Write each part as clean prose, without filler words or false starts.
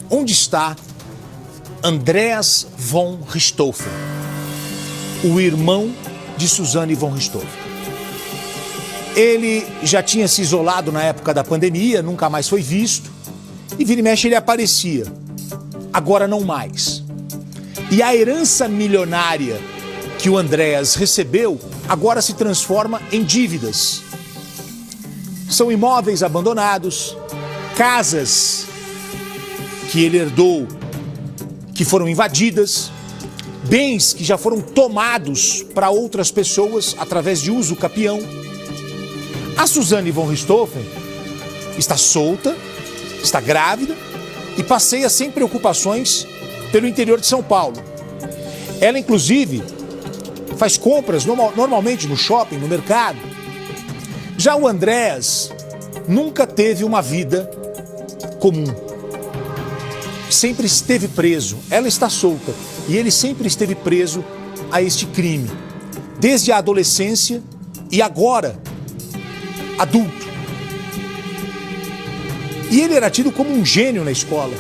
onde está Andreas von Richthofen, o irmão de Suzanne von Richthofen. Ele já tinha se isolado na época da pandemia, nunca mais foi visto, e vira e mexe ele aparecia. Agora não mais. E a herança milionária que o Andreas recebeu agora se transforma em dívidas. São imóveis abandonados, casas que ele herdou que foram invadidas, bens que já foram tomados para outras pessoas através de uso capião. A Suzanne von Richthofen está solta, está grávida e passeia sem preocupações pelo interior de São Paulo. Ela, inclusive, faz compras normalmente no shopping, no mercado. Já o Andreas nunca teve uma vida comum. Sempre esteve preso. Ela está solta e ele sempre esteve preso a este crime. Desde a adolescência e agora, adulto. E ele era tido como um gênio na escola.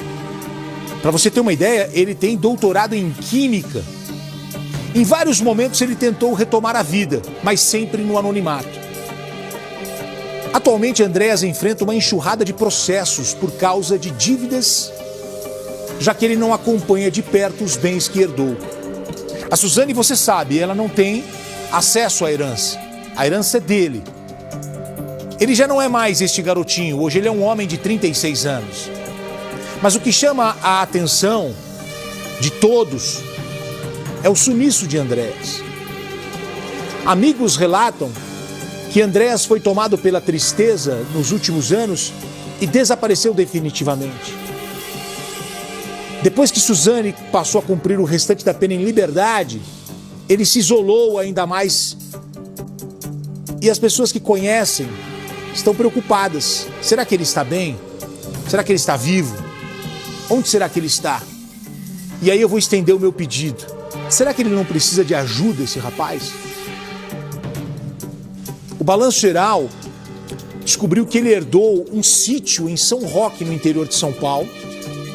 Para você ter uma ideia, ele tem doutorado em Química. Em vários momentos ele tentou retomar a vida, mas sempre no anonimato. Atualmente, Andreas enfrenta uma enxurrada de processos por causa de dívidas, já que ele não acompanha de perto os bens que herdou. A Suzanne, você sabe, ela não tem acesso à herança. A herança é dele. Ele já não é mais este garotinho, hoje ele é um homem de 36 anos. Mas o que chama a atenção de todos é o sumiço de Andreas. Amigos relatam que Andreas foi tomado pela tristeza nos últimos anos e desapareceu definitivamente. Depois que Suzanne passou a cumprir o restante da pena em liberdade, ele se isolou ainda mais. E as pessoas que conhecem estão preocupadas. Será que ele está bem? Será que ele está vivo? Onde será que ele está? E aí eu vou estender o meu pedido. Será que ele não precisa de ajuda, esse rapaz? O Balanço Geral descobriu que ele herdou um sítio em São Roque, no interior de São Paulo,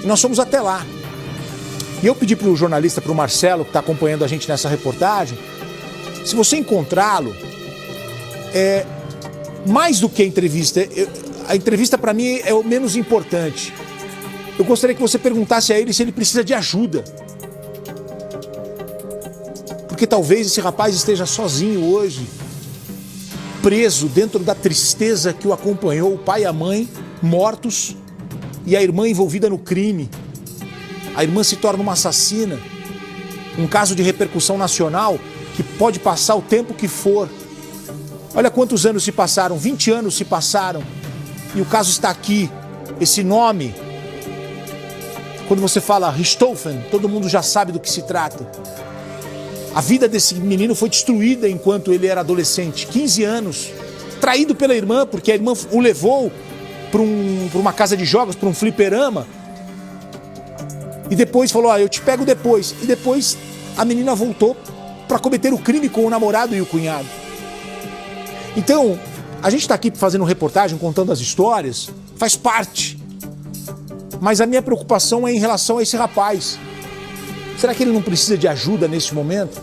e nós fomos até lá. E eu pedi para o jornalista, para o Marcelo, que está acompanhando a gente nessa reportagem, se você encontrá-lo, mais do que a entrevista para mim é o menos importante. Eu gostaria que você perguntasse a ele se ele precisa de ajuda. Porque talvez esse rapaz esteja sozinho hoje, preso dentro da tristeza que o acompanhou, o pai e a mãe mortos e a irmã envolvida no crime. A irmã se torna uma assassina. Um caso de repercussão nacional que pode passar o tempo que for. Olha quantos anos se passaram, 20 anos se passaram. E o caso está aqui. Esse nome, quando você fala Richthofen, todo mundo já sabe do que se trata. A vida desse menino foi destruída enquanto ele era adolescente, 15 anos, traído pela irmã, porque a irmã o levou para uma casa de jogos, para um fliperama, e depois falou, eu te pego depois. E depois a menina voltou para cometer o crime com o namorado e o cunhado. Então, a gente está aqui fazendo reportagem, contando as histórias, faz parte. Mas a minha preocupação é em relação a esse rapaz. Será que ele não precisa de ajuda nesse momento?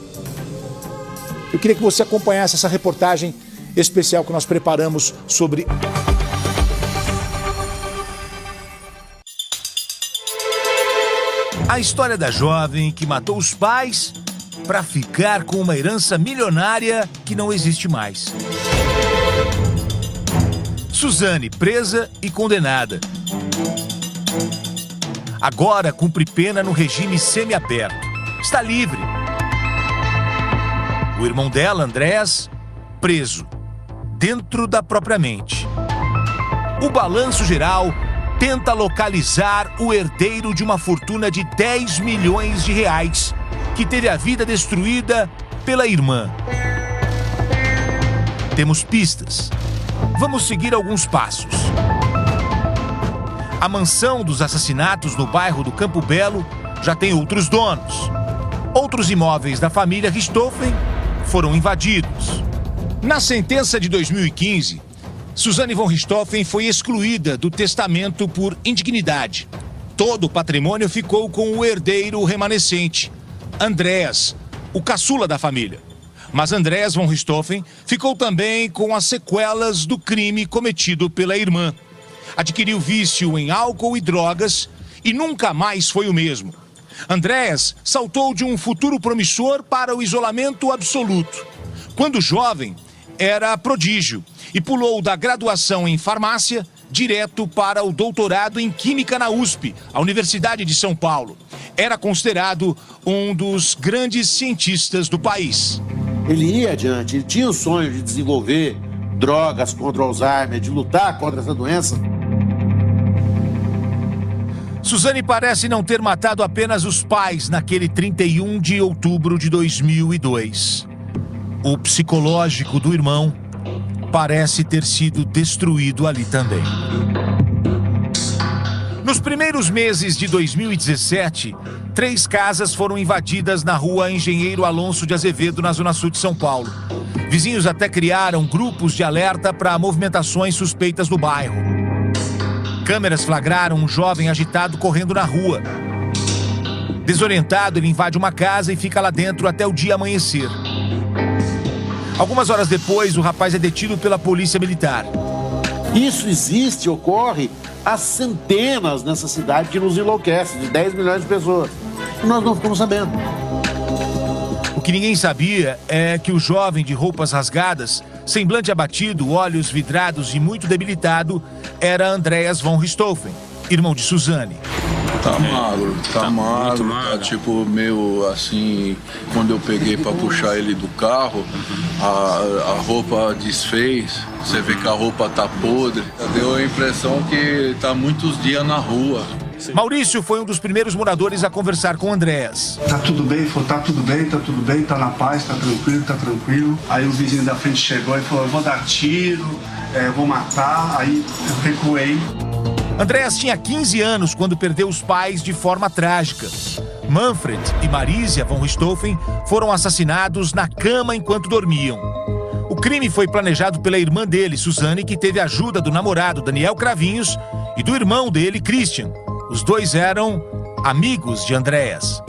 Eu queria que você acompanhasse essa reportagem especial que nós preparamos sobre... A história da jovem que matou os pais para ficar com uma herança milionária que não existe mais. Suzanne, presa e condenada. Agora cumpre pena no regime semiaberto. Está livre. O irmão dela, Andreas, preso, dentro da própria mente. O Balanço Geral tenta localizar o herdeiro de uma fortuna de 10 milhões de reais, que teve a vida destruída pela irmã. Temos pistas. Vamos seguir alguns passos. A mansão dos assassinatos no bairro do Campo Belo já tem outros donos. Outros imóveis da família Richthofen foram invadidos. Na sentença de 2015, Suzanne von Richthofen foi excluída do testamento por indignidade. Todo o patrimônio ficou com o herdeiro remanescente, Andreas, o caçula da família. Mas Andreas von Richthofen ficou também com as sequelas do crime cometido pela irmã. Adquiriu vício em álcool e drogas e nunca mais foi o mesmo. Andreas saltou de um futuro promissor para o isolamento absoluto. Quando jovem, era prodígio e pulou da graduação em farmácia direto para o doutorado em Química na USP, a Universidade de São Paulo. Era considerado um dos grandes cientistas do país. Ele ia adiante, ele tinha o sonho de desenvolver drogas contra o Alzheimer, de lutar contra essa doença. Suzane parece não ter matado apenas os pais naquele 31 de outubro de 2002. O psicológico do irmão parece ter sido destruído ali também. Nos primeiros meses de 2017, 3 casas foram invadidas na rua Engenheiro Alonso de Azevedo, na zona sul de São Paulo. Vizinhos até criaram grupos de alerta para movimentações suspeitas no bairro. Câmeras flagraram um jovem agitado correndo na rua. Desorientado, ele invade uma casa e fica lá dentro até o dia amanhecer. Algumas horas depois, o rapaz é detido pela polícia militar. Isso existe, ocorre há centenas nessa cidade que nos enlouquece, de 10 milhões de pessoas. E nós não ficamos sabendo. O que ninguém sabia é que o jovem de roupas rasgadas, semblante abatido, olhos vidrados e muito debilitado, era Andreas von Richthofen, irmão de Suzane. Tá magro, tá tipo meio assim, quando eu peguei pra puxar ele do carro, a roupa desfez, você vê que a roupa tá podre, deu a impressão que tá muitos dias na rua. Maurício foi um dos primeiros moradores a conversar com Andreas. Tá tudo bem? Ele falou, tá tudo bem, tá na paz, tá tranquilo. Aí o vizinho da frente chegou e falou, eu vou dar tiro, vou matar, aí eu recuei. Andreas tinha 15 anos quando perdeu os pais de forma trágica. Manfred e Marisia von Richthofen foram assassinados na cama enquanto dormiam. O crime foi planejado pela irmã dele, Suzane, que teve a ajuda do namorado Daniel Cravinhos e do irmão dele, Christian. Os dois eram amigos de Andreas.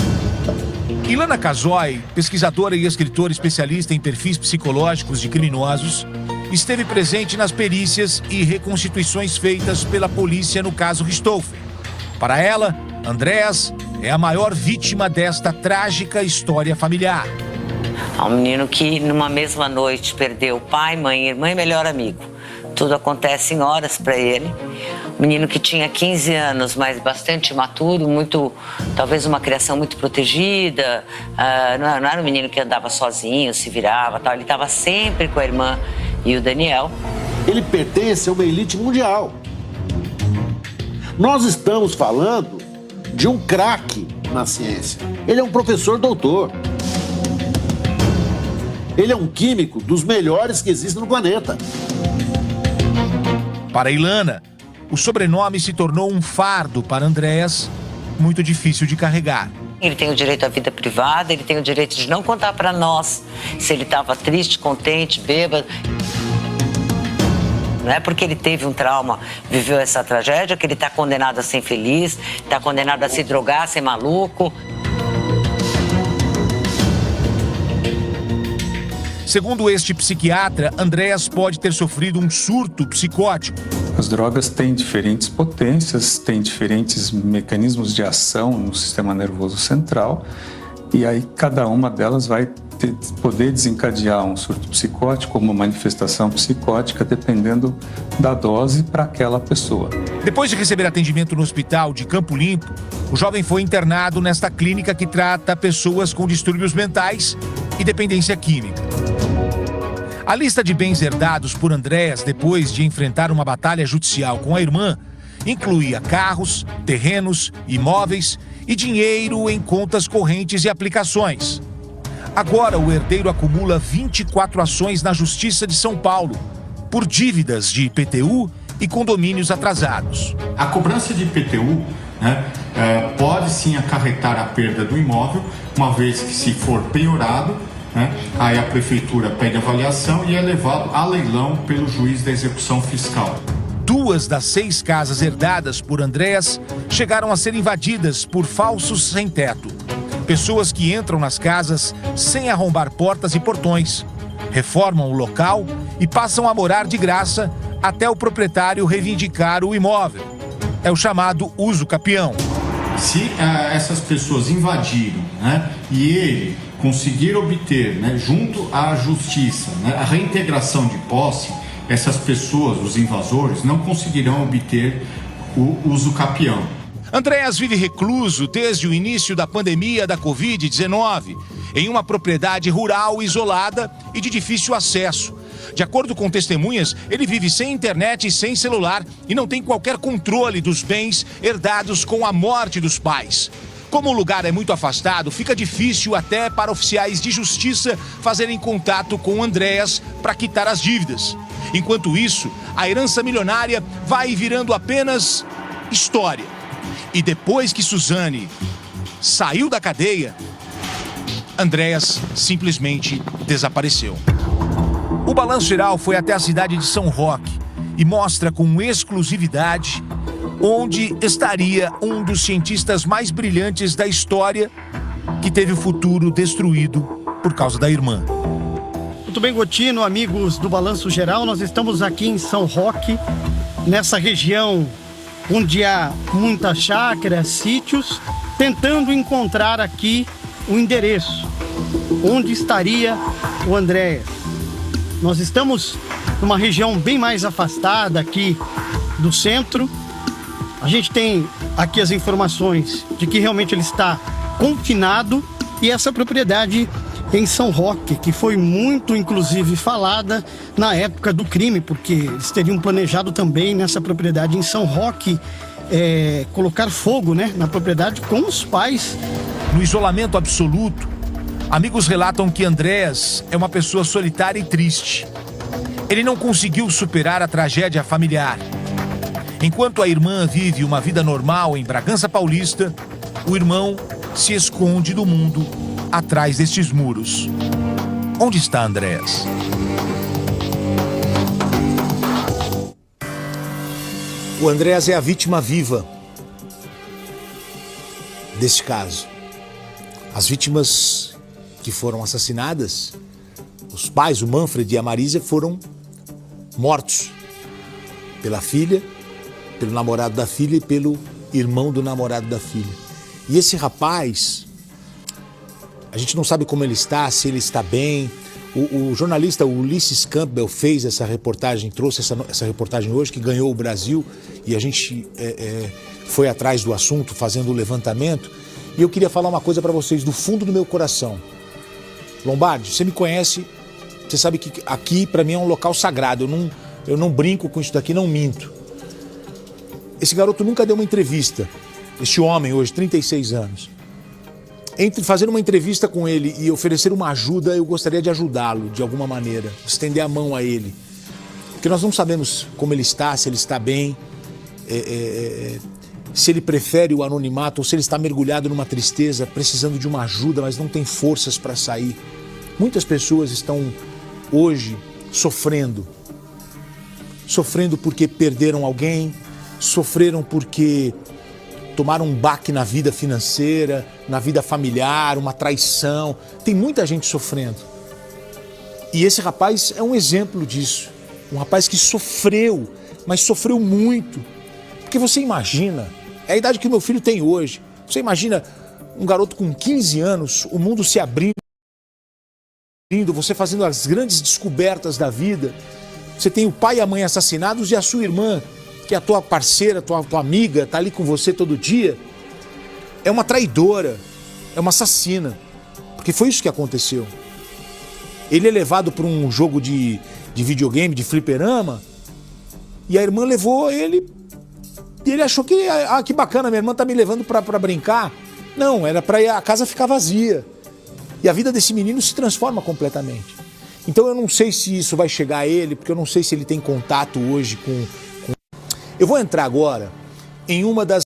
Ilana Casoy, pesquisadora e escritora especialista em perfis psicológicos de criminosos, esteve presente nas perícias e reconstituições feitas pela polícia no caso Richthofen. Para ela, Andreas é a maior vítima desta trágica história familiar. É um menino que, numa mesma noite, perdeu pai, mãe, irmã e melhor amigo. Tudo acontece em horas para ele. Um menino que tinha 15 anos, mas bastante imaturo, talvez uma criação muito protegida. Não era um menino que andava sozinho, se virava, tal. Ele estava sempre com a irmã e o Daniel. Ele pertence a uma elite mundial. Nós estamos falando de um craque na ciência. Ele é um professor doutor. Ele é um químico dos melhores que existem no planeta. Para Ilana, o sobrenome se tornou um fardo para Andreas, muito difícil de carregar. Ele tem o direito à vida privada, ele tem o direito de não contar para nós se ele estava triste, contente, bêbado. Não é porque ele teve um trauma, viveu essa tragédia, que ele está condenado a ser infeliz, está condenado a se drogar, a ser maluco. Segundo este psiquiatra, Andreas pode ter sofrido um surto psicótico. As drogas têm diferentes potências, têm diferentes mecanismos de ação no sistema nervoso central, e aí cada uma delas vai poder desencadear um surto psicótico, uma manifestação psicótica, dependendo da dose para aquela pessoa. Depois de receber atendimento no hospital de Campo Limpo, o jovem foi internado nesta clínica que trata pessoas com distúrbios mentais e dependência química. A lista de bens herdados por Andreas depois de enfrentar uma batalha judicial com a irmã incluía carros, terrenos, imóveis e dinheiro em contas correntes e aplicações. Agora o herdeiro acumula 24 ações na Justiça de São Paulo por dívidas de IPTU e condomínios atrasados. A cobrança de IPTU pode sim acarretar a perda do imóvel, uma vez que se for penhorado, aí a prefeitura pede avaliação e é levado a leilão pelo juiz da execução fiscal. 2 das 6 casas herdadas por Andréas chegaram a ser invadidas por falsos sem-teto. Pessoas que entram nas casas sem arrombar portas e portões, reformam o local e passam a morar de graça até o proprietário reivindicar o imóvel. É o chamado uso capião. Se essas pessoas invadiram, né, e ele conseguir obter, né, junto à justiça, né, a reintegração de posse, essas pessoas, os invasores, não conseguirão obter o uso capião. Andréas vive recluso desde o início da pandemia da Covid-19, em uma propriedade rural isolada e de difícil acesso. De acordo com testemunhas, ele vive sem internet e sem celular e não tem qualquer controle dos bens herdados com a morte dos pais. Como o lugar é muito afastado, fica difícil até para oficiais de justiça fazerem contato com Andréas para quitar as dívidas. Enquanto isso, a herança milionária vai virando apenas história. E depois que Suzane saiu da cadeia, Andréas simplesmente desapareceu. O Balanço Geral foi até a cidade de São Roque e mostra com exclusividade onde estaria um dos cientistas mais brilhantes da história que teve o futuro destruído por causa da irmã. Muito bem, Gotino, amigos do Balanço Geral, nós estamos aqui em São Roque, nessa região onde há muitas chácaras, sítios, tentando encontrar aqui o endereço, onde estaria o Andréas. Nós estamos numa região bem mais afastada aqui do centro. A gente tem aqui as informações de que realmente ele está confinado e essa propriedade em São Roque, que foi muito, inclusive, falada na época do crime, porque eles teriam planejado também nessa propriedade em São Roque colocar fogo, né, na propriedade com os pais. No isolamento absoluto, amigos relatam que Andréas é uma pessoa solitária e triste. Ele não conseguiu superar a tragédia familiar. Enquanto a irmã vive uma vida normal em Bragança Paulista, o irmão se esconde do mundo atrás destes muros. Onde está Andréas? O Andréas é a vítima viva deste caso. As vítimas que foram assassinadas, os pais, o Manfred e a Marisa, foram mortos pela filha, pelo namorado da filha e pelo irmão do namorado da filha. E esse rapaz, a gente não sabe como ele está, se ele está bem. O jornalista Ulisses Campbell fez essa reportagem, trouxe essa reportagem hoje, que ganhou o Brasil, e a gente foi atrás do assunto, fazendo o levantamento. E eu queria falar uma coisa para vocês, do fundo do meu coração. Lombardi, você me conhece, você sabe que aqui para mim é um local sagrado, eu não brinco com isso daqui, não minto. Esse garoto nunca deu uma entrevista, este homem hoje, 36 anos. Entre fazer uma entrevista com ele e oferecer uma ajuda, eu gostaria de ajudá-lo de alguma maneira, estender a mão a ele. Porque nós não sabemos como ele está, se ele está bem, se ele prefere o anonimato ou se ele está mergulhado numa tristeza, precisando de uma ajuda, mas não tem forças para sair. Muitas pessoas estão hoje sofrendo porque perderam alguém, sofreram porque tomaram um baque na vida financeira, na vida familiar, uma traição. Tem muita gente sofrendo. E esse rapaz é um exemplo disso. Um rapaz que sofreu, mas sofreu muito. Porque você imagina, é a idade que o meu filho tem hoje. Você imagina um garoto com 15 anos, o mundo se abrindo, você fazendo as grandes descobertas da vida. Você tem o pai e a mãe assassinados e a sua irmã, que é a tua parceira, tua amiga, tá ali com você todo dia, é uma traidora, é uma assassina. Porque foi isso que aconteceu. Ele é levado para um jogo de videogame, de fliperama, e a irmã levou ele, e ele achou que, que bacana, minha irmã tá me levando para brincar. Não, era para a casa ficar vazia. E a vida desse menino se transforma completamente. Então eu não sei se isso vai chegar a ele, porque eu não sei se ele tem contato hoje com... Eu vou entrar agora em uma das